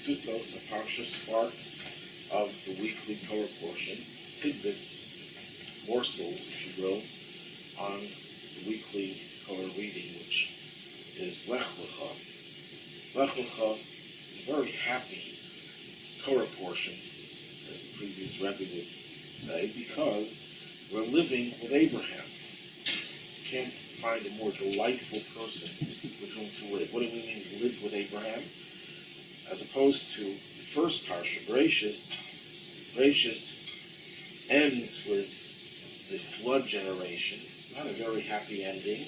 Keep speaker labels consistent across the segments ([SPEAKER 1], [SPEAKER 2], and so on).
[SPEAKER 1] Tzutzos, a parsha, sparks of the weekly Torah portion, tidbits, morsels, if you will, on the weekly Torah reading, which is LECHA3. LECHA3 is a very happy Torah portion, as the previous Rebbe would say, because we're living with Abraham. You can't find a more delightful person with whom to live. What do we mean, live with Abraham? As opposed to the first parsha, Bereshis ends with the flood generation. Not a very happy ending.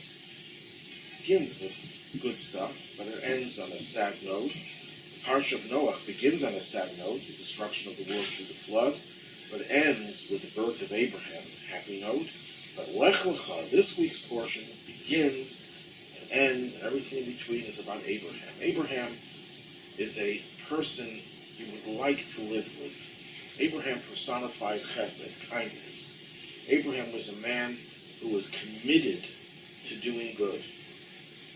[SPEAKER 1] Begins with good stuff, but it ends on a sad note. The parsha of Noach begins on a sad note, the destruction of the world through the flood, but ends with the birth of Abraham, happy note. But LECHA3, this week's portion, begins and ends, and everything in between is about Abraham. Abraham is a person you would like to live with. Abraham personified chesed, kindness. Abraham was a man who was committed to doing good.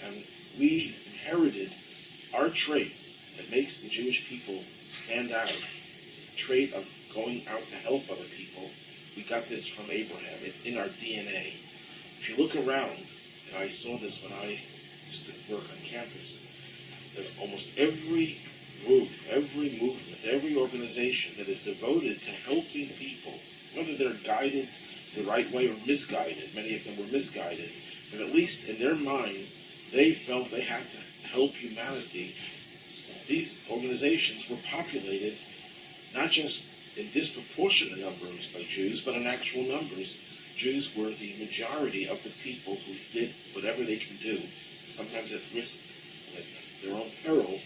[SPEAKER 1] And we inherited our trait that makes the Jewish people stand out, the trait of going out to help other people. We got this from Abraham. It's in our DNA. If you look around, and I saw this when I used to work on campus, that almost every group, every movement, every organization that is devoted to helping people, whether they're guided the right way or misguided, many of them were misguided, but at least in their minds, they felt they had to help humanity. These organizations were populated not just in disproportionate numbers by Jews, but in actual numbers. Jews were the majority of the people who did whatever they can do, sometimes at risk, at their own peril,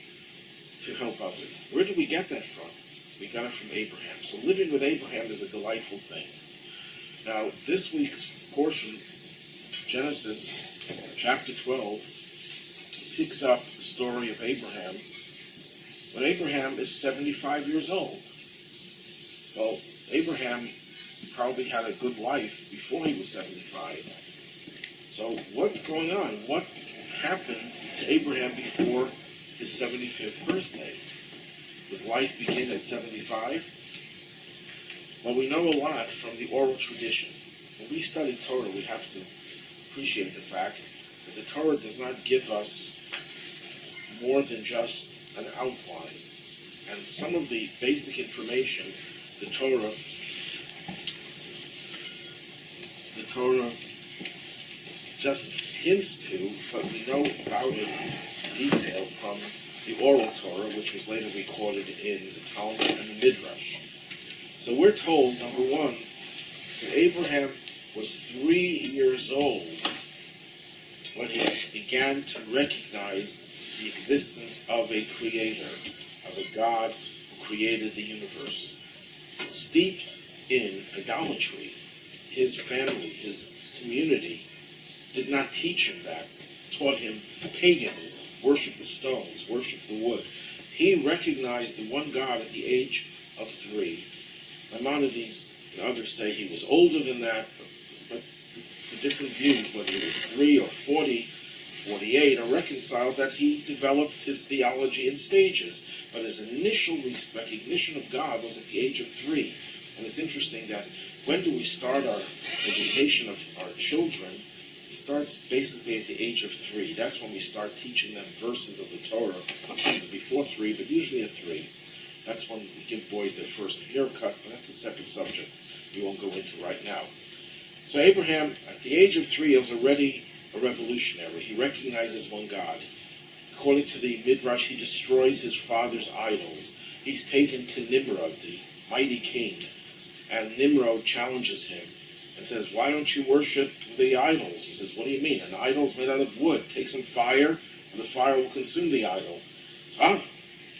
[SPEAKER 1] to help others. Where did we get that from? We got it from Abraham. So living with Abraham is a delightful thing. Now, this week's portion, Genesis chapter 12, picks up the story of Abraham when Abraham is 75 years old. Well, Abraham probably had a good life before he was 75. So what's going on? What happened to Abraham before his 75th birthday? Does life begin at 75? Well, we know a lot from the oral tradition. When we study Torah, we have to appreciate the fact that the Torah does not give us more than just an outline. And some of the basic information the Torah just hints to, but we know about it in detail from the oral Torah, which was later recorded in the Talmud and the Midrash. So we're told, number one, that Abraham was 3 years old when he began to recognize the existence of a creator, of a God who created the universe. Steeped in idolatry, his family, his community did not teach him that, taught him paganism, worship the stones, worship the wood. He recognized the one God at the age of 3. Maimonides and others say he was older than that, but the different views, whether he was 3 or 40, 48, are reconciled that he developed his theology in stages, but his initial recognition of God was at the age of 3. And it's interesting that when do we start our education of our children? It starts basically at the age of 3. That's when we start teaching them verses of the Torah, sometimes before 3, but usually at 3. That's when we give boys their first haircut, but that's a separate subject we won't go into right now. So Abraham, at the age of 3, is already a revolutionary. He recognizes one God. According to the Midrash, he destroys his father's idols. He's taken to Nimrod, the mighty king, and Nimrod challenges him and says, why don't you worship the idols? He says, what do you mean? An idol's made out of wood. Take some fire, and the fire will consume the idol.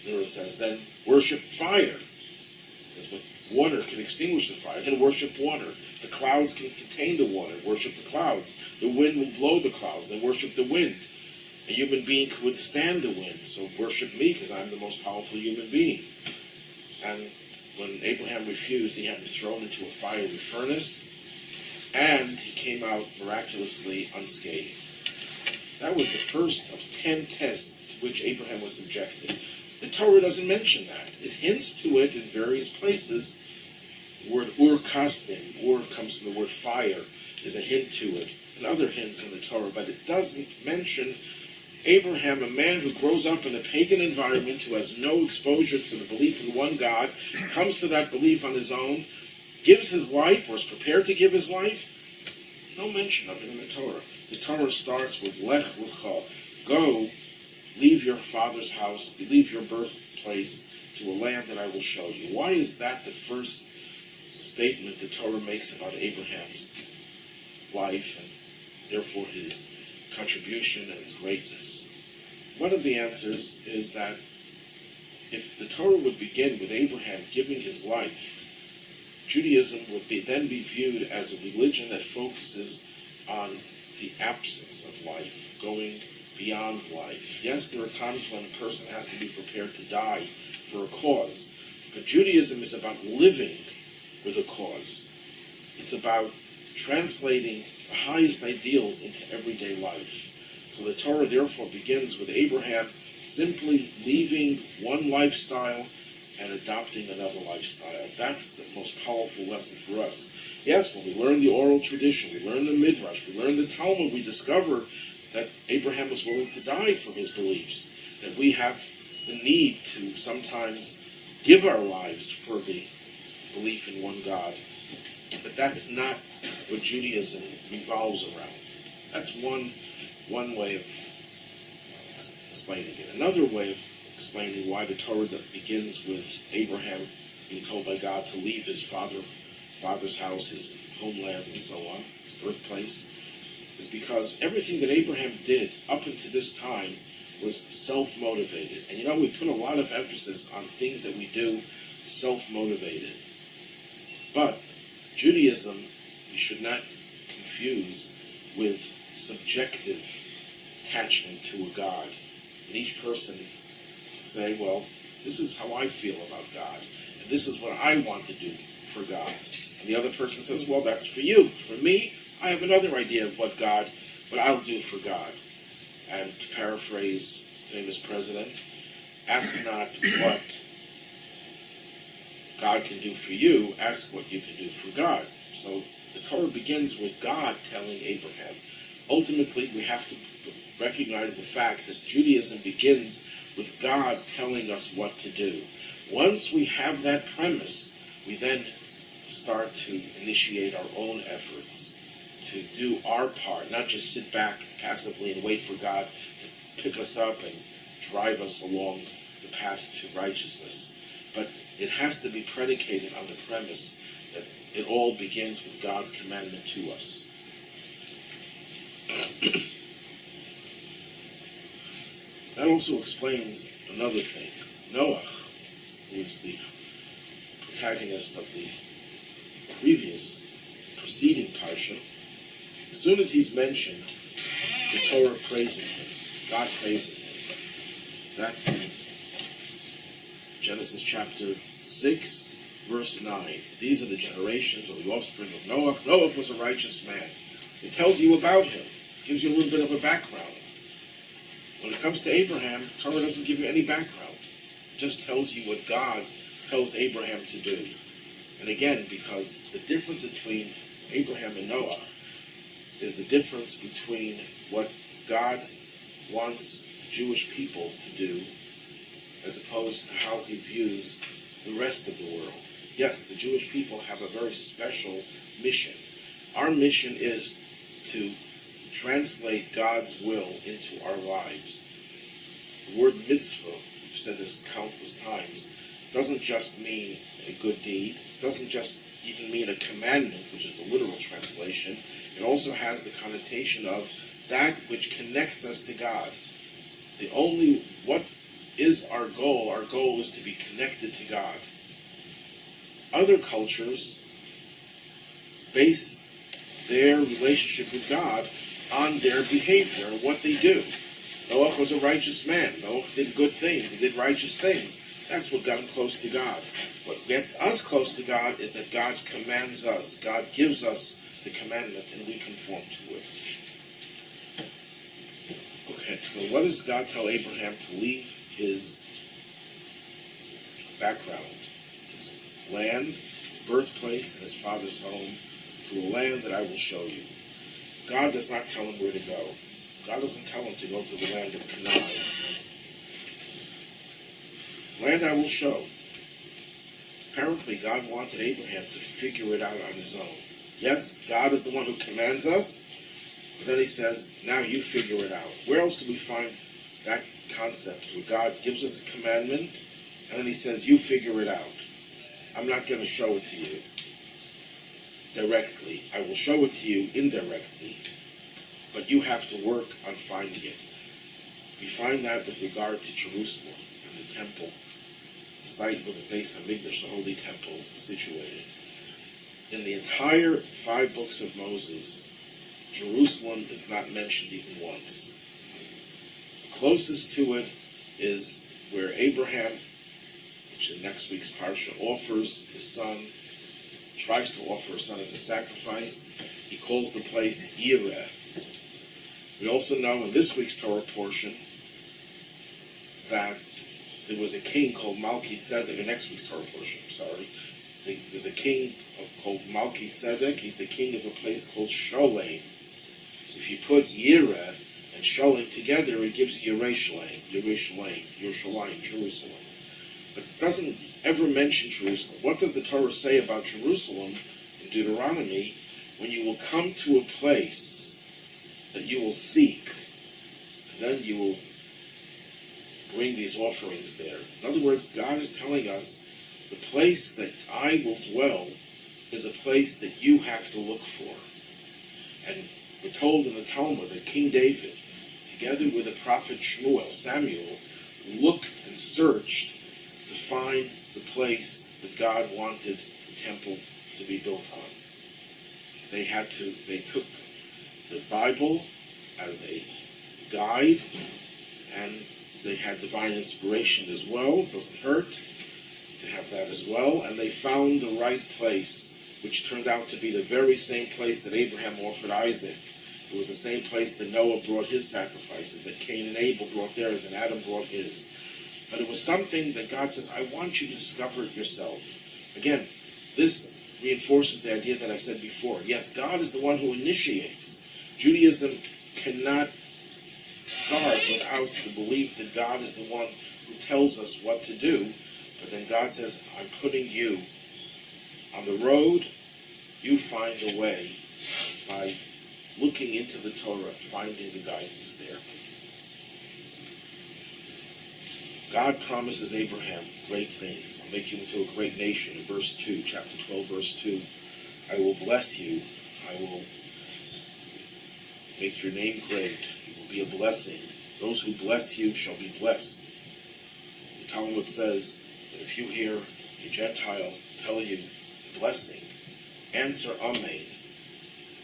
[SPEAKER 1] Nimrod says, then worship fire. He says, but water can extinguish the fire. Then worship water. The clouds can contain the water. Worship the clouds. The wind will blow the clouds. Then worship the wind. A human being could withstand the wind, so worship me because I'm the most powerful human being. And when Abraham refused, he had him thrown into a fiery furnace, and he came out miraculously unscathed. That was the first of 10 tests to which Abraham was subjected. The Torah doesn't mention that. It hints to it in various places. The word ur-kasdim, ur comes from the word fire, is a hint to it, and other hints in the Torah, but it doesn't mention Abraham, a man who grows up in a pagan environment, who has no exposure to the belief in one God, comes to that belief on his own, gives his life, or is prepared to give his life. No mention of it in the Torah. The Torah starts with LECHA3. Go, leave your father's house, leave your birthplace to a land that I will show you. Why is that the first statement the Torah makes about Abraham's life and therefore his contribution and his greatness? One of the answers is that if the Torah would begin with Abraham giving his life, Judaism would then be viewed as a religion that focuses on the absence of life, going beyond life. Yes, there are times when a person has to be prepared to die for a cause, but Judaism is about living with a cause. It's about translating the highest ideals into everyday life. So the Torah therefore begins with Abraham simply leaving one lifestyle and adopting another lifestyle. That's the most powerful lesson for us. Yes, when we learn the oral tradition, we learn the Midrash, we learn the Talmud, we discover that Abraham was willing to die for his beliefs, that we have the need to sometimes give our lives for the belief in one God. But that's not what Judaism revolves around. That's one way of explaining it. Another way of explaining why the Torah begins with Abraham being told by God to leave his father's house, his homeland, and so on, his birthplace, is because everything that Abraham did up until this time was self-motivated. And we put a lot of emphasis on things that we do self-motivated. But Judaism, we should not confuse with subjective attachment to a God. And each person can say, well, this is how I feel about God, and this is what I want to do for God. And the other person says, well, that's for you. For me, I have another idea of what I'll do for God. And to paraphrase a famous president, ask not what God can do for you, ask what you can do for God. So the Torah begins with God telling Abraham. Ultimately, we have to recognize the fact that Judaism begins with God telling us what to do. Once we have that premise, we then start to initiate our own efforts to do our part, not just sit back passively and wait for God to pick us up and drive us along the path to righteousness. But it has to be predicated on the premise that it all begins with God's commandment to us. That also explains another thing. Noah, who is the protagonist of the preceding parsha, as soon as he's mentioned, the Torah praises him. God praises him. That's in Genesis chapter 6, verse 9. These are the generations of the offspring of Noah. Noah was a righteous man. It tells you about him. It gives you a little bit of a background. When it comes to Abraham, Torah doesn't give you any background. It just tells you what God tells Abraham to do. And again, because the difference between Abraham and Noah is the difference between what God wants the Jewish people to do as opposed to how he views the rest of the world. Yes, the Jewish people have a very special mission. Our mission is to translate God's will into our lives. The word mitzvah, we've said this countless times, doesn't just mean a good deed, doesn't just even mean a commandment, which is the literal translation. It also has the connotation of that which connects us to God. What is our goal? Our goal is to be connected to God. Other cultures base their relationship with God on their behavior and what they do. Noah was a righteous man. Noah did good things. He did righteous things. That's what got him close to God. What gets us close to God is that God commands us. God gives us the commandment and we conform to it. Okay, so what does God tell Abraham to leave his background, his land, his birthplace, and his father's home, to a land that I will show you. God does not tell him where to go. God doesn't tell him to go to the land of Canaan. Land I will show. Apparently, God wanted Abraham to figure it out on his own. Yes, God is the one who commands us, but then he says, now you figure it out. Where else do we find that concept where God gives us a commandment, and then he says, you figure it out. I'm not going to show it to you directly. I will show it to you indirectly, but you have to work on finding it. We find that with regard to Jerusalem and the temple, the site where the Beis Hamikdash, the Holy Temple, is situated. In the entire 5 books of Moses, Jerusalem is not mentioned even once. The closest to it is where Abraham, which in next week's parsha, offers his son, tries to offer his son as a sacrifice. He calls the place Yireh. We also know in this week's Torah portion that there was a king called Melchizedek, in next week's Torah portion, there's a king called Melchizedek. He's the king of a place called Sholem. If you put Yireh and Sholem together, it gives Yerushalayim, Jerusalem. But it doesn't ever mention Jerusalem. What does the Torah say about Jerusalem in Deuteronomy? When you will come to a place that you will seek, and then you will bring these offerings there. In other words, God is telling us the place that I will dwell is a place that you have to look for. And we're told in the Talmud that King David, together with the prophet Samuel, looked and searched to find the place that God wanted the temple to be built on. They took the Bible as a guide, and they had divine inspiration as well. It doesn't hurt to have that as well. And they found the right place, which turned out to be the very same place that Abraham offered Isaac. It was the same place that Noah brought his sacrifices, that Cain and Abel brought theirs, and Adam brought his. But it was something that God says, I want you to discover it yourself. Again, this reinforces the idea that I said before. Yes, God is the one who initiates. Judaism cannot start without the belief that God is the one who tells us what to do. But then God says, I'm putting you on the road. You find a way by looking into the Torah, finding the guidance there. God promises Abraham great things. I'll make you into a great nation. In verse 2, chapter 12, verse 2, I will bless you. I will make your name great. You will be a blessing. Those who bless you shall be blessed. The Talmud says that if you hear a Gentile tell you a blessing, answer Amen.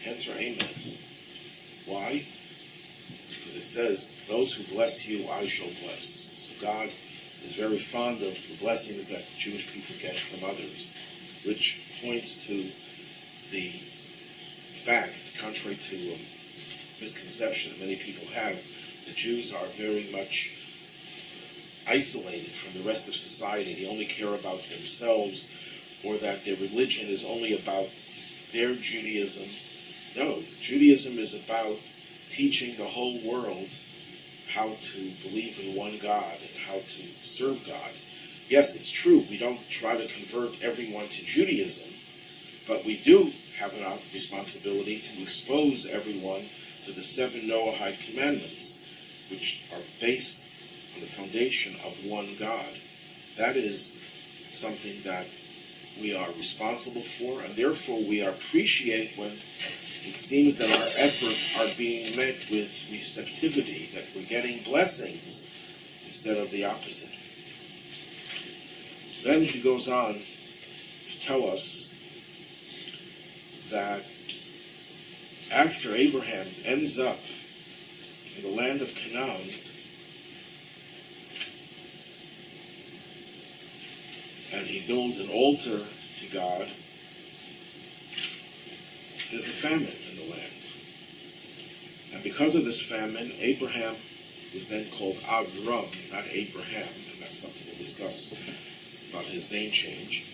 [SPEAKER 1] Answer Amen. Why? Because it says, those who bless you, I shall bless. So God is very fond of the blessings that the Jewish people get from others, which points to the fact, contrary to misconception that many people have, the Jews are very much isolated from the rest of society. They only care about themselves, or that their religion is only about their Judaism. No, Judaism is about teaching the whole world how to believe in one God and how to serve God. Yes, it's true, we don't try to convert everyone to Judaism, but we do have a responsibility to expose everyone to the 7 Noahide commandments, which are based on the foundation of one God. That is something that we are responsible for, and therefore we appreciate when it seems that our efforts are being met with receptivity, that we're getting blessings instead of the opposite. Then he goes on to tell us that after Abraham ends up in the land of Canaan, and he builds an altar to God, there's a famine in the land. And because of this famine, Abraham was then called Avram, not Abraham, and that's something we'll discuss about his name change,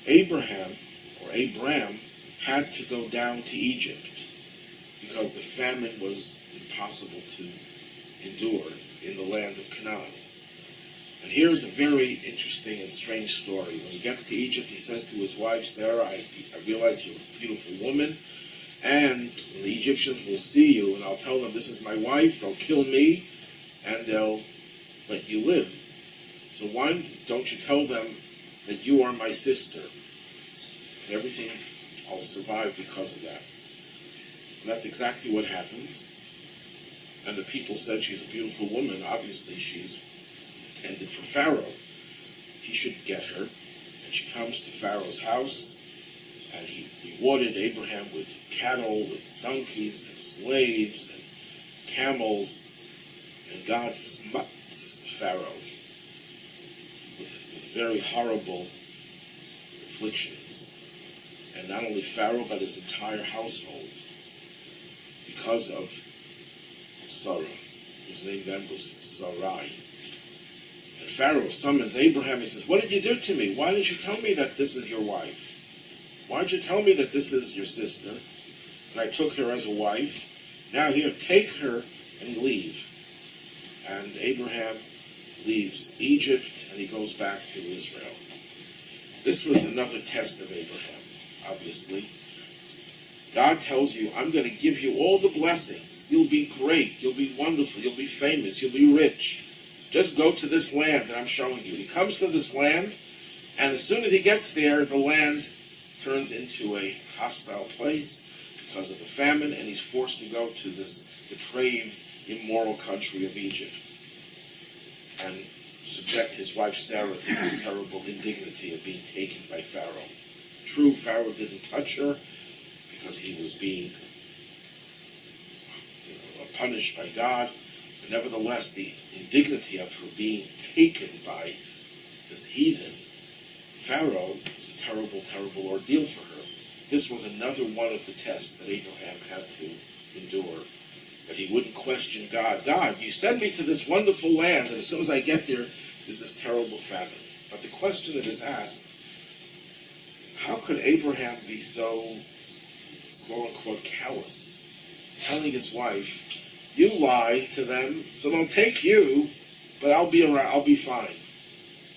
[SPEAKER 1] Abraham, or Abram, had to go down to Egypt because the famine was impossible to endure in the land of Canaan. And here's a very interesting and strange story. When he gets to Egypt, he says to his wife, Sarah, I realize you're a beautiful woman, and when the Egyptians will see you, and I'll tell them this is my wife, they'll kill me, and they'll let you live. So why don't you tell them that you are my sister? And everything, I'll survive because of that. And that's exactly what happens. And the people said she's a beautiful woman. Obviously, she's intended for Pharaoh. He should get her. And she comes to Pharaoh's house, and he rewarded Abraham with cattle, with donkeys, and slaves, and camels. And God smites Pharaoh with very horrible afflictions. And not only Pharaoh, but his entire household, because of Sarah, whose name then was Sarai. And Pharaoh summons Abraham. He says, what did you do to me? Why didn't you tell me that this is your wife? Why did you tell me that this is your sister? And I took her as a wife. Now here, take her and leave. And Abraham leaves Egypt, and he goes back to Israel. This was another test of Abraham, obviously. God tells you, I'm going to give you all the blessings. You'll be great. You'll be wonderful. You'll be famous. You'll be rich. Just go to this land that I'm showing you. He comes to this land, and as soon as he gets there, the land turns into a hostile place because of the famine, and he's forced to go to this depraved, immoral country of Egypt and subject his wife Sarah to this terrible indignity of being taken by Pharaoh. True, Pharaoh didn't touch her because he was being punished by God, but nevertheless the indignity of her being taken by this heathen Pharaoh was a terrible, terrible ordeal for her. This was another one of the tests that Abraham had to endure. That he wouldn't question God. God, you send me to this wonderful land, and as soon as I get there, there's this terrible famine. But the question that is asked, how could Abraham be so, quote-unquote, callous, telling his wife, you lie to them, so they'll take you, but I'll be around, I'll be fine.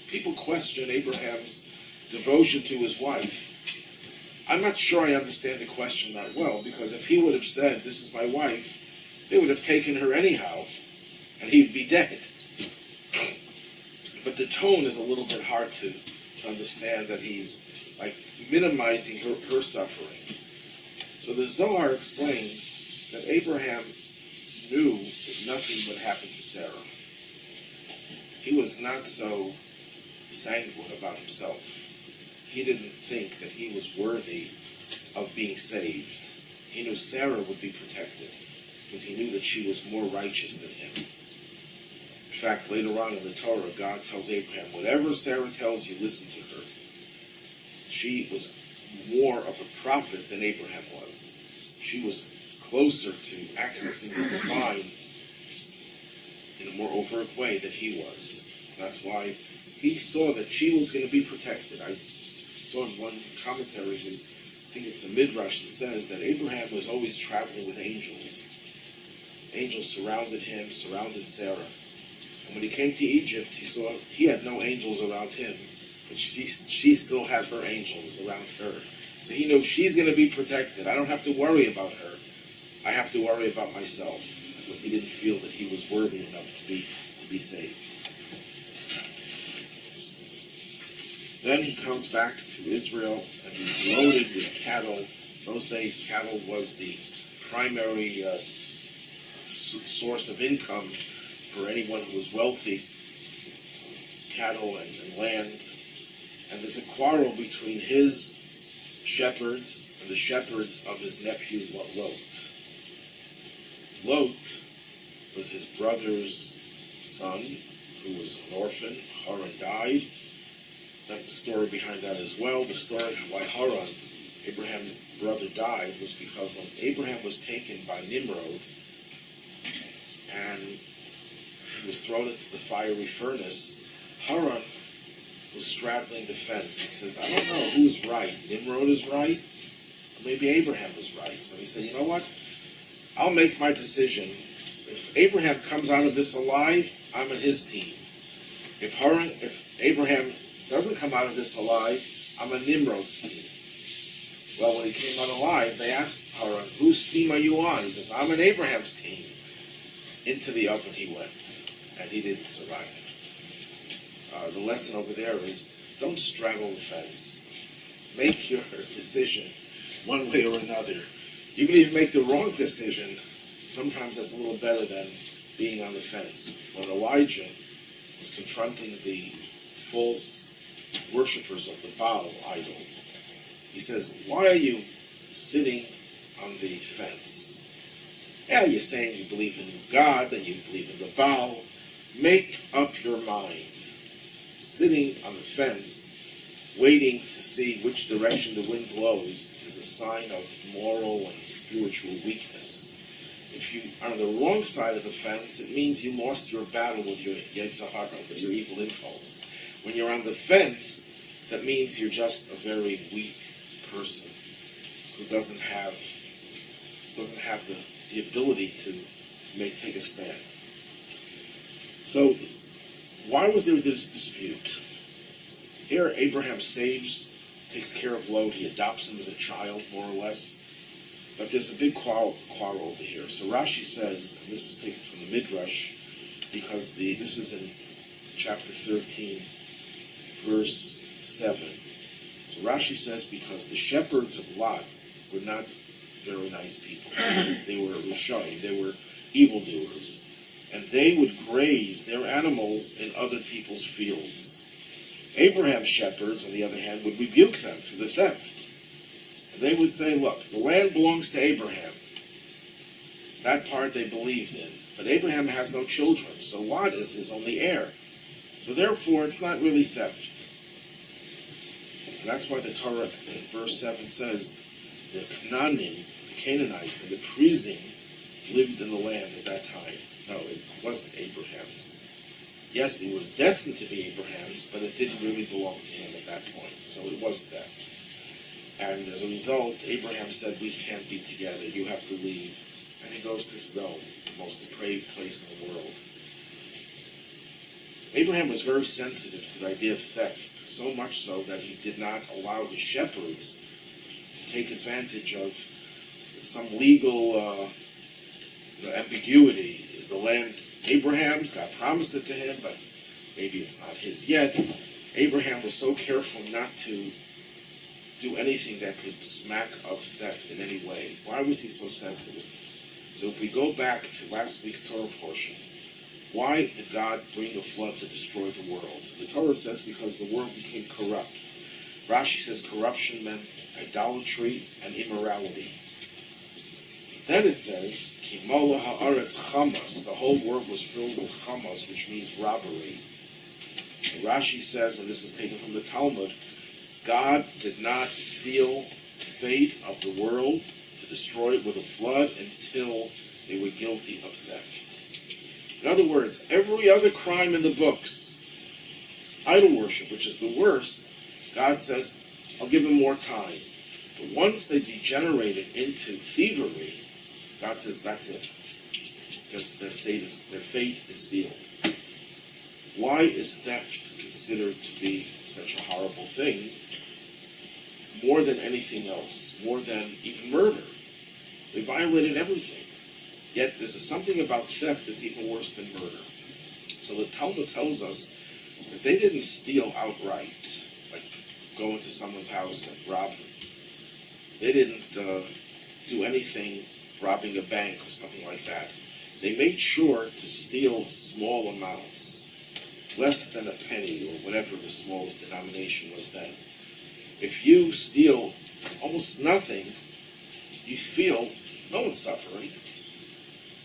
[SPEAKER 1] People question Abraham's devotion to his wife. I'm not sure I understand the question that well, because if he would have said, this is my wife, they would have taken her anyhow, and he'd be dead. But the tone is a little bit hard to understand, that he's like minimizing her suffering. So the Zohar explains that Abraham knew that nothing would happen to Sarah. He was not so sanguine about himself. He didn't think that he was worthy of being saved. He knew Sarah would be protected because he knew that she was more righteous than him. In fact, later on in the Torah, God tells Abraham, whatever Sarah tells you, listen to her. She was more of a prophet than Abraham was. She was closer to accessing the divine in a more overt way than he was. That's why he saw that she was going to be protected. I saw in one commentary, I think it's a midrash, that says that Abraham was always traveling with angels. Angels surrounded him, surrounded Sarah. And when he came to Egypt, he saw he had no angels around him, but she still had her angels around her. So he knew she's going to be protected. I don't have to worry about her. I have to worry about myself, because he didn't feel that he was worthy enough to be saved. Then he comes back to Israel, and he's loaded with cattle. In those days, cattle was the primary source of income for anyone who was wealthy, cattle and land. And there's a quarrel between his shepherds and the shepherds of his nephew Lot. Lot was his brother's son, who was an orphan. Haran died. That's the story behind that as well. The story why Haran, Abraham's brother, died was because when Abraham was taken by Nimrod and he was thrown into the fiery furnace, Haran was straddling the fence. He says, I don't know who's right. Nimrod is right, or maybe Abraham is right. So he said, you know what? I'll make my decision. If Abraham comes out of this alive, I'm on his team. If Abraham doesn't come out of this alive, I'm on Nimrod's team. Well, when he came out alive, they asked Haran, whose team are you on? He says, I'm on Abraham's team. Into the oven he went, and he didn't survive it. The lesson over there is, don't straddle the fence. Make your decision one way or another. Even if you make the wrong decision, sometimes that's a little better than being on the fence. When Elijah was confronting the false worshippers of the Baal idol, he says, why are you sitting on the fence? Yeah, you're saying you believe in God, then you believe in the Baal. Make up your mind. Sitting on the fence, waiting to see which direction the wind blows, is a sign of moral and spiritual weakness. If you are on the wrong side of the fence, it means you lost your battle with your Yetzer Hara, with your evil impulse. When you're on the fence, that means you're just a very weak person who doesn't have the ability to take a stand. So, why was there this dispute? Here, Abraham takes care of Lot, he adopts him as a child, more or less. But there's a big quarrel over here. So Rashi says, and this is taken from the Midrash, because this is in chapter 13, verse 7. So Rashi says, because the shepherds of Lot were not very nice people. They were Rishayim, they were evildoers. And they would graze their animals in other people's fields. Abraham's shepherds, on the other hand, would rebuke them for the theft. And they would say, look, the land belongs to Abraham. That part they believed in. But Abraham has no children, so Lot is his only heir. So therefore, it's not really theft. And that's why the Torah in verse 7 says, the Canaanim, the Canaanites, and the Perizim lived in the land at that time. No, it wasn't Abraham's. Yes, it was destined to be Abraham's, but it didn't really belong to him at that point. So it was theft. And as a result, Abraham said, we can't be together, you have to leave. And he goes to Sodom, the most depraved place in the world. Abraham was very sensitive to the idea of theft, so much so that he did not allow his shepherds to take advantage of some legal ambiguity. Is the land Abraham's? God promised it to him, but maybe it's not his yet. Abraham was so careful not to do anything that could smack of theft in any way. Why was he so sensitive? So if we go back to last week's Torah portion, why did God bring a flood to destroy the world? So the Torah says because the world became corrupt. Rashi says corruption meant idolatry and immorality. Then it says, Ki mola ha'aretz chamas, the whole world was filled with chamas, which means robbery. And Rashi says, and this is taken from the Talmud, God did not seal the fate of the world to destroy it with a flood until they were guilty of theft. In other words, every other crime in the books, idol worship, which is the worst, God says, I'll give them more time. But once they degenerated into thievery, God says, that's it. Because their fate is sealed. Why is theft considered to be such a horrible thing? More than anything else, more than even murder. They violated everything. Yet there's something about theft that's even worse than murder. So the Talmud tells us that they didn't steal outright, like go into someone's house and rob them. They didn't do anything robbing a bank or something like that. They made sure to steal small amounts, less than a penny or whatever the smallest denomination was then. If you steal almost nothing, you feel no one's suffering.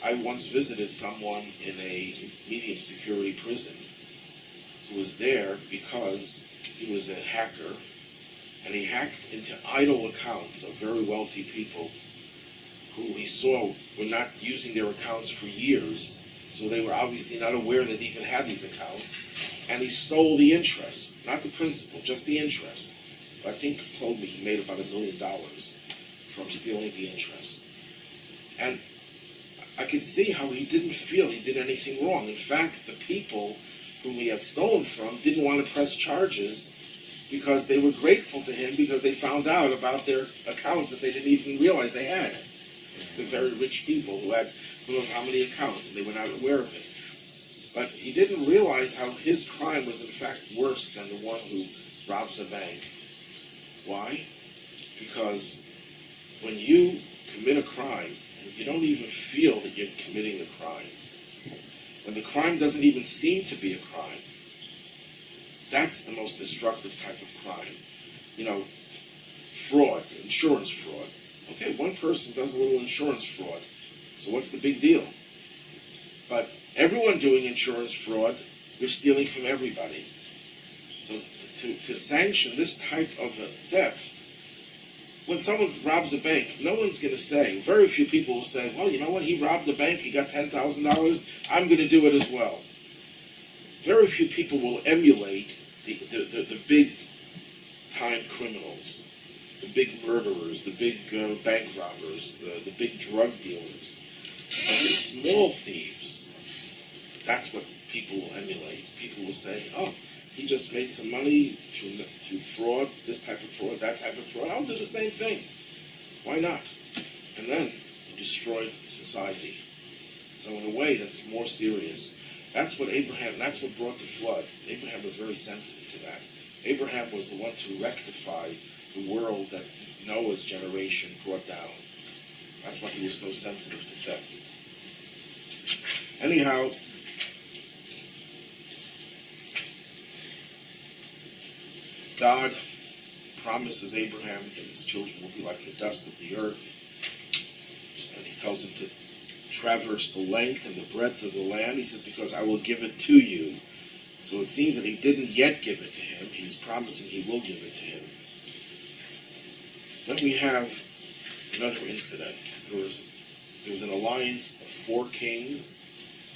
[SPEAKER 1] I once visited someone in a medium security prison who was there because he was a hacker, and he hacked into idle accounts of very wealthy people who he saw were not using their accounts for years, So they were obviously not aware that he even had these accounts. And he stole the interest, not the principal, just the interest. I think he told me he made about $1 million from stealing the interest. And I could see how he didn't feel he did anything wrong. In fact, the people whom he had stolen from didn't want to press charges because they were grateful to him because they found out about their accounts that they didn't even realize they had. Some very rich people who had who knows how many accounts and they were not aware of it. But he didn't realize how his crime was in fact worse than the one who robs a bank. Why? Because when you commit a crime, and you don't even feel that you're committing a crime, when the crime doesn't even seem to be a crime, that's the most destructive type of crime. You know, fraud, insurance fraud. Okay, one person does a little insurance fraud, so what's the big deal? But everyone doing insurance fraud, you're stealing from everybody. So to sanction this type of a theft, when someone robs a bank, no one's going to say, very few people will say, well, you know what, he robbed the bank, he got $10,000, I'm going to do it as well. Very few people will emulate the big time criminals, the big murderers, the big bank robbers, the big drug dealers. But the small thieves, that's what people will emulate. People will say, oh, he just made some money through fraud, this type of fraud, that type of fraud. I'll do the same thing. Why not? And then you destroy society. So in a way that's more serious. That's what brought the flood. Abraham was very sensitive to that. Abraham was the one to rectify the world that Noah's generation brought down. That's why he was so sensitive to theft. Anyhow, God promises Abraham that his children will be like the dust of the earth. And he tells him to traverse the length and the breadth of the land. He says, because I will give it to you. So it seems that he didn't yet give it to him. He's promising he will give it to him. Then we have another incident. There was an alliance of 4 kings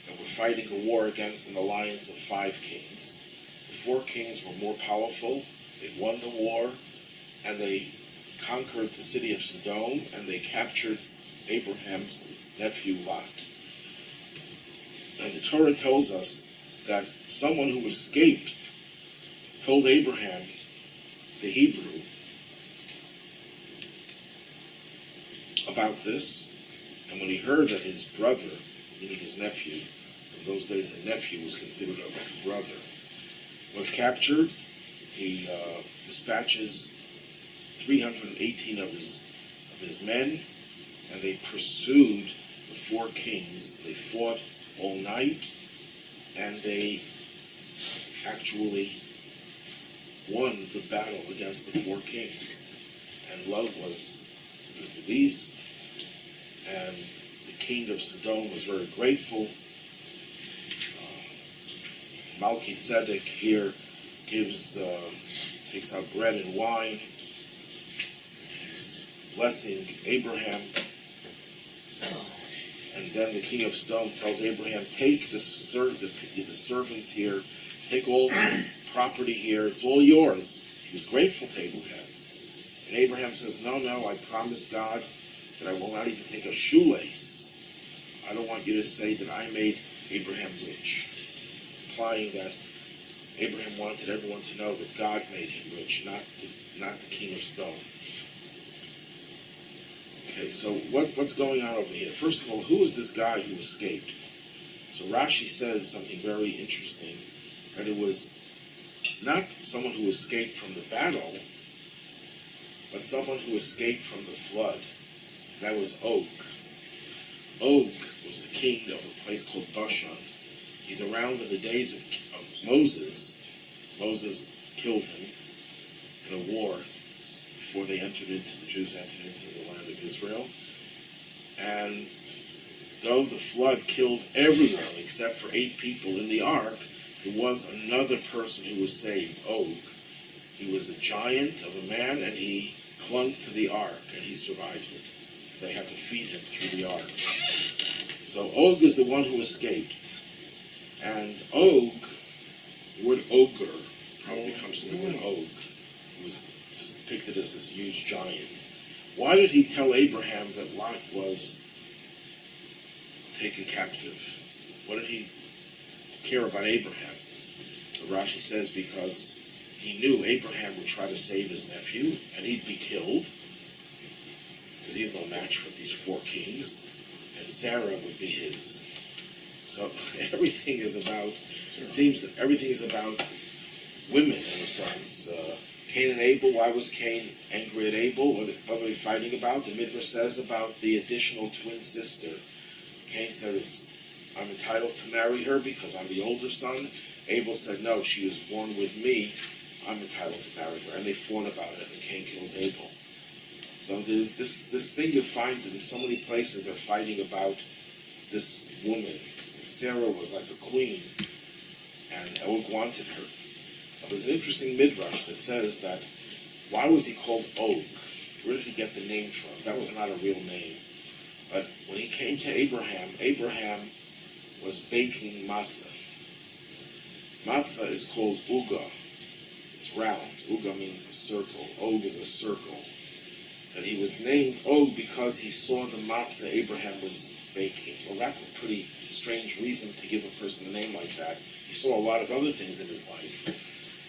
[SPEAKER 1] that were fighting a war against an alliance of 5 kings. The 4 kings were more powerful. They won the war, and they conquered the city of Sodom, and they captured Abraham's nephew Lot. And the Torah tells us that someone who escaped told Abraham, the Hebrew, about this, and when he heard that his brother, meaning his nephew, in those days a nephew was considered a brother, was captured, he dispatches 318 of his men, and they pursued the 4 kings. They fought all night, and they actually won the battle against the 4 kings. And Lot was released, and the king of Sodom was very grateful. Melchizedek here takes out bread and wine. He's blessing Abraham. And then the king of Sodom tells Abraham, take the servants here, take all the property here, it's all yours. He was grateful to Abraham. And Abraham says, no, I promise God that I will not even take a shoelace. I don't want you to say that I made Abraham rich. Implying that Abraham wanted everyone to know that God made him rich, not the king of Sodom. Okay, so what's going on over here? First of all, who is this guy who escaped? So Rashi says something very interesting, that it was not someone who escaped from the battle, but someone who escaped from the flood. That was Og. Og was the king of a place called Bashan. He's around in the days of Moses. Moses killed him in a war before the Jews entered into the land of Israel. And though the flood killed everyone except for 8 people in the ark, there was another person who was saved, Og. He was a giant of a man, and he clung to the ark, and he survived it. They had to feed him through the ark. So Og is the one who escaped. And Og, the word ogre, probably comes from the word Og, who was depicted as this huge giant. Why did he tell Abraham that Lot was taken captive? What did he care about Abraham? So Rashi says because he knew Abraham would try to save his nephew, and he'd be killed, because he's no match for these 4 kings, and Sarah would be his. So everything is about, it seems that everything is about women in a sense. Cain and Abel, why was Cain angry at Abel? What were they fighting about? The Midrash says about the additional twin sister. Cain said, I'm entitled to marry her because I'm the older son. Abel said, no, she was born with me. I'm entitled to marry her. And they fought about it, and Cain kills Abel. So there's this thing you find in so many places. They're fighting about this woman. And Sarah was like a queen, and Og wanted her. Now, there's an interesting midrash that says that why was he called Og? Where did he get the name from? That was not a real name. But when he came to Abraham, Abraham was baking matzah. Matzah is called uga. It's round. Uga means a circle. Og is a circle. And he was named Og because he saw the matzah Abraham was baking. Well, that's a pretty strange reason to give a person a name like that. He saw a lot of other things in his life.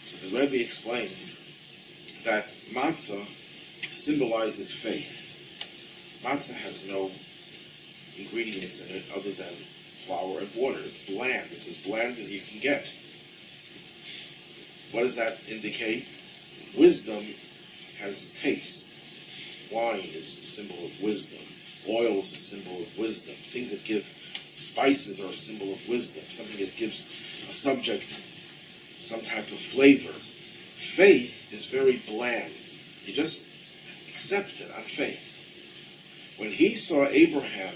[SPEAKER 1] So the Rebbe explains that matzah symbolizes faith. Matzah has no ingredients in it other than flour and water. It's bland. It's as bland as you can get. What does that indicate? Wisdom has taste. Wine is a symbol of wisdom. Oil is a symbol of wisdom. Things that give spices are a symbol of wisdom. Something that gives a subject some type of flavor. Faith is very bland. You just accept it on faith. When he saw Abraham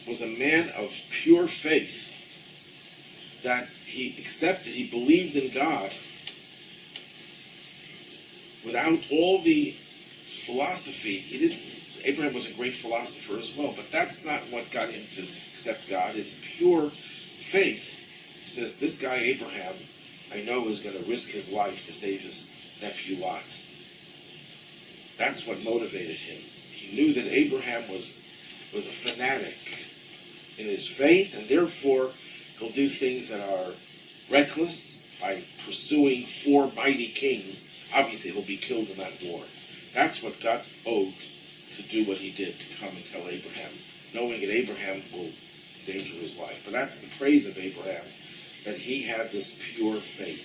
[SPEAKER 1] was a man of pure faith, that he accepted, he believed in God without all the philosophy. Abraham was a great philosopher as well, but that's not what got him to accept God. It's pure faith. He says, this guy Abraham, I know is going to risk his life to save his nephew Lot. That's what motivated him. He knew that Abraham was a fanatic in his faith, and therefore he'll do things that are reckless by pursuing 4 mighty kings. Obviously, he'll be killed in that war. That's what got Og to do what he did, to come and tell Abraham, knowing that Abraham will endanger his life. But that's the praise of Abraham, that he had this pure faith.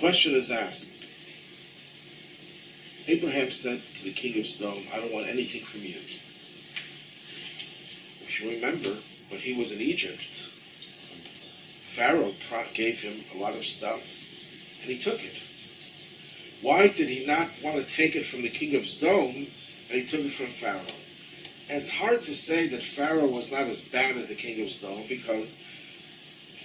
[SPEAKER 1] Question is asked. Abraham said to the king of Sodom, I don't want anything from you. If you remember, when he was in Egypt, Pharaoh gave him a lot of stuff, and he took it. Why did he not want to take it from the king of Sodom, and he took it from Pharaoh? And it's hard to say that Pharaoh was not as bad as the king of Sodom, because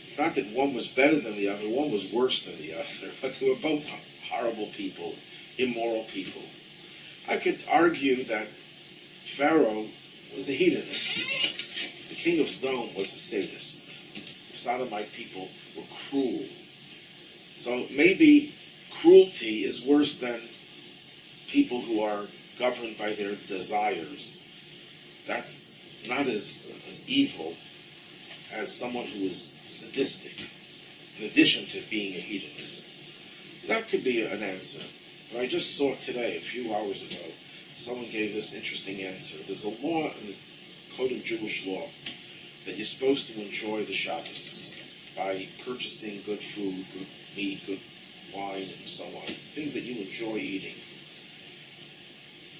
[SPEAKER 1] it's not that one was better than the other, one was worse than the other, but they were both horrible people, immoral people. I could argue that Pharaoh was a hedonist. The king of Sodom was a sadist. The Sodomite people were cruel. So maybe cruelty is worse than people who are governed by their desires. That's not as evil as someone who is sadistic, in addition to being a hedonist. That could be an answer. But I just saw today, a few hours ago, someone gave this interesting answer. There's a law in the Code of Jewish Law that you're supposed to enjoy the Shabbos by purchasing good food, good meat, good wine, and so on. Things that you enjoy eating.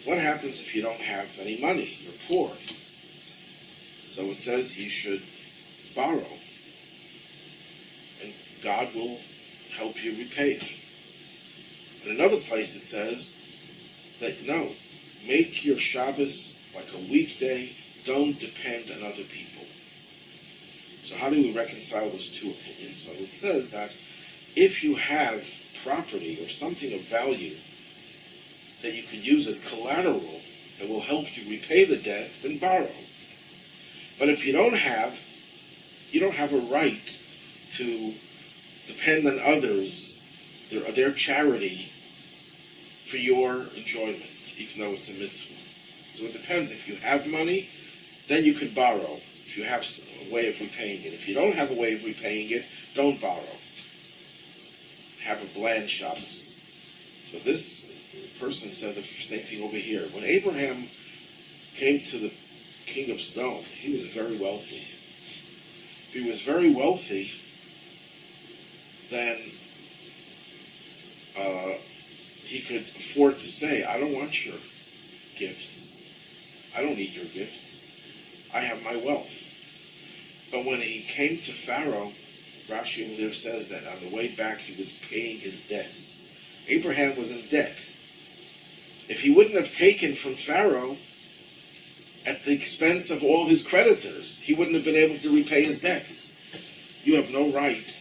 [SPEAKER 1] What happens if you don't have any money? You're poor. So it says you should borrow. And God will help you repay it. In another place it says that no, make your Shabbos like a weekday, don't depend on other people. So how do we reconcile those two opinions? So it says that if you have property or something of value that you could use as collateral that will help you repay the debt, then borrow. But if you don't have a right to depend on others, their charity, for your enjoyment, even though it's a mitzvah. So it depends. If you have money, then you could borrow, if you have a way of repaying it. If you don't have a way of repaying it, don't borrow. Have a bland Shabbos. So this person said the same thing over here. When Abraham came to the king of Sodom, he was very wealthy. If he was very wealthy, then he could afford to say, I don't want your gifts. I don't need your gifts. I have my wealth. But when he came to Pharaoh, Rashi over there says that on the way back he was paying his debts. Abraham was in debt. If he wouldn't have taken from Pharaoh at the expense of all his creditors, he wouldn't have been able to repay his debts. You have no right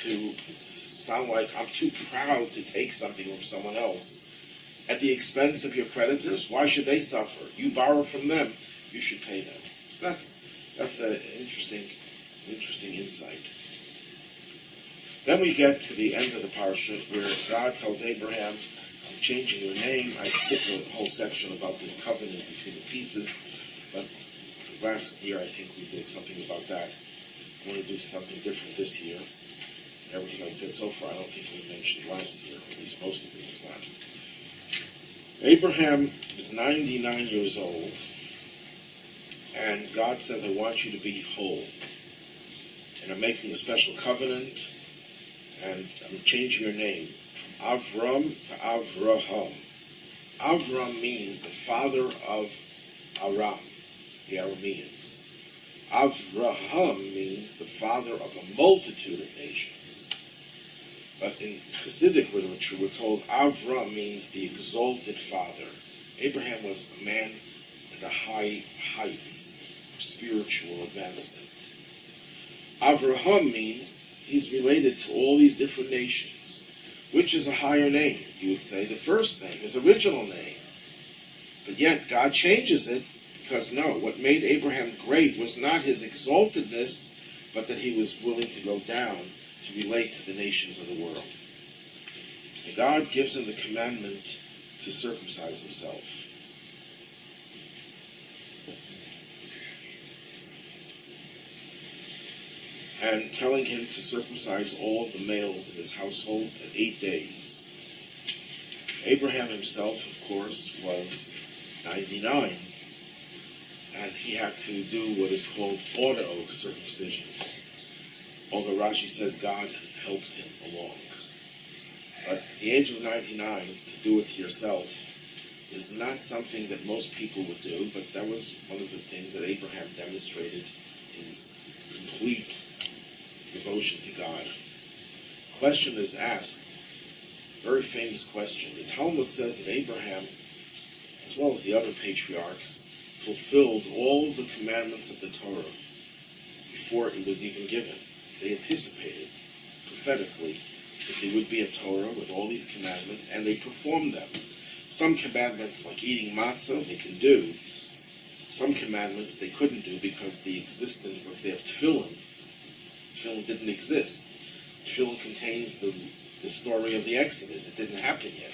[SPEAKER 1] to sound like I'm too proud to take something from someone else at the expense of your creditors. Why should they suffer? You borrow from them, you should pay them. So that's an interesting insight. Then we get to the end of the parsha where God tells Abraham, I'm changing your name. I skipped a whole section about the covenant between the pieces, but last year I think we did something about that. I want to do something different this year. Everything I said so far, I don't think we mentioned last year, at least most of it was not. Abraham is 99 years old, and God says, I want you to be whole. And I'm making a special covenant, and I'm changing your name from Avram to Avraham. Avram means the father of Aram, the Arameans. Avraham means the father of a multitude of nations. But in Hasidic literature, we're told Avram means the exalted father. Abraham was a man at the high heights of spiritual advancement. Avraham means he's related to all these different nations. Which is a higher name, you would say? The first name, his original name. But yet, God changes it because, no, what made Abraham great was not his exaltedness, but that he was willing to go down to relate to the nations of the world. And God gives him the commandment to circumcise himself. And telling him to circumcise all the males in his household at 8 days. Abraham himself, of course, was 99, and he had to do what is called auto-circumcision. Although Rashi says God helped him along. But at the age of 99, to do it to yourself is not something that most people would do, but that was one of the things that Abraham demonstrated, his complete devotion to God. Question is asked, very famous question. The Talmud says that Abraham, as well as the other patriarchs, fulfilled all the commandments of the Torah before it was even given. They anticipated prophetically that there would be a Torah with all these commandments, and they performed them. Some commandments, like eating matzah, they can do. Some commandments they couldn't do because the existence, let's say, of tefillin didn't exist. Tefillin contains the story of the Exodus. It didn't happen yet.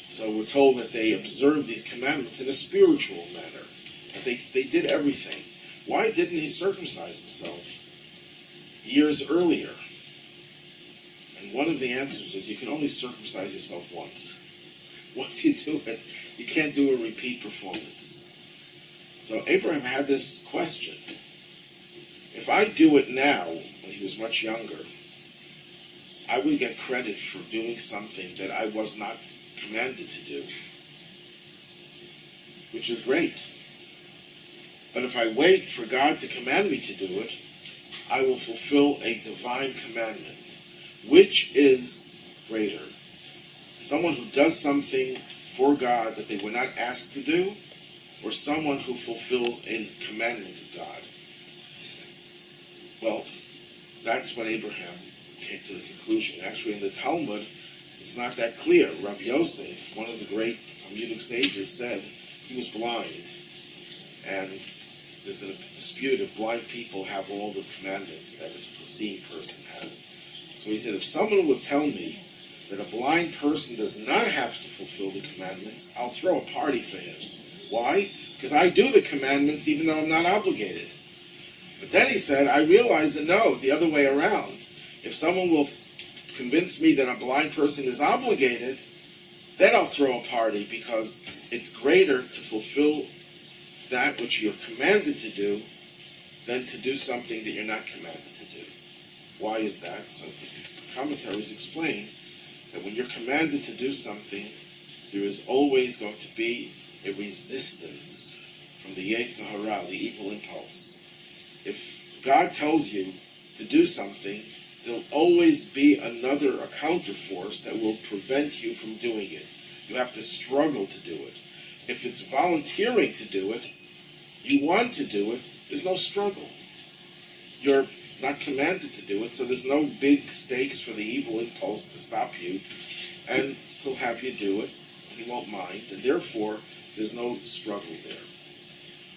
[SPEAKER 1] So we're told that they observed these commandments in a spiritual manner. That they did everything. Why didn't he circumcise himself years earlier? And one of the answers is you can only circumcise yourself once. Once you do it, you can't do a repeat performance. So Abraham had this question. If I do it now, when he was much younger, I would get credit for doing something that I was not commanded to do, which is great. But if I wait for God to command me to do it, I will fulfill a divine commandment. Which is greater? Someone who does something for God that they were not asked to do, or someone who fulfills a commandment of God? Well, that's what Abraham came to the conclusion. Actually, in the Talmud, it's not that clear. Rav Yosef, one of the great Talmudic sages, said, he was blind, and there's a dispute if blind people have all the commandments that a seeing person has. So he said, if someone would tell me that a blind person does not have to fulfill the commandments, I'll throw a party for him. Why? Because I do the commandments even though I'm not obligated. But then he said, I realize that no, the other way around. If someone will convince me that a blind person is obligated, then I'll throw a party, because it's greater to fulfill that which you're commanded to do than to do something that you're not commanded to do. Why is that? So the commentaries explain that when you're commanded to do something, there is always going to be a resistance from the Yetzer Hara, the evil impulse. If God tells you to do something, there'll always be a counterforce that will prevent you from doing it. You have to struggle to do it. If it's volunteering to do it, you want to do it, there's no struggle. You're not commanded to do it, so there's no big stakes for the evil impulse to stop you, and he'll have you do it. He won't mind, and therefore there's no struggle there.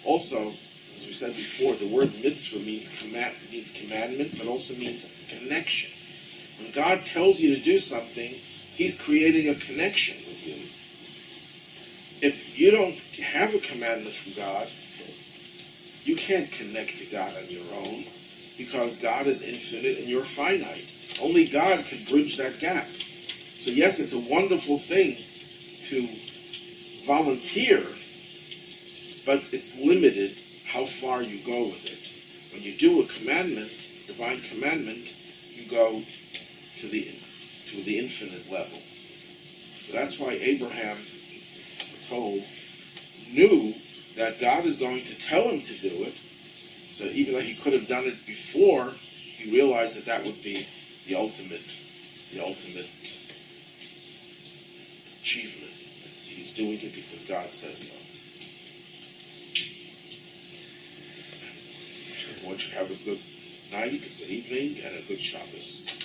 [SPEAKER 1] Also, as we said before, the word mitzvah means commandment, but also means connection. When God tells you to do something, he's creating a connection with you. If you don't have a commandment from God, you can't connect to God on your own, because God is infinite and you're finite. Only God can bridge that gap. So yes, it's a wonderful thing to volunteer, but it's limited how far you go with it. When you do a commandment, divine commandment, you go to the infinite level. So that's why Abraham, we're told, knew that God is going to tell him to do it. So even though he could have done it before, he realized that that would be the ultimate achievement. He's doing it because God says so. Everyone should have a good night, a good evening, and a good Shabbos.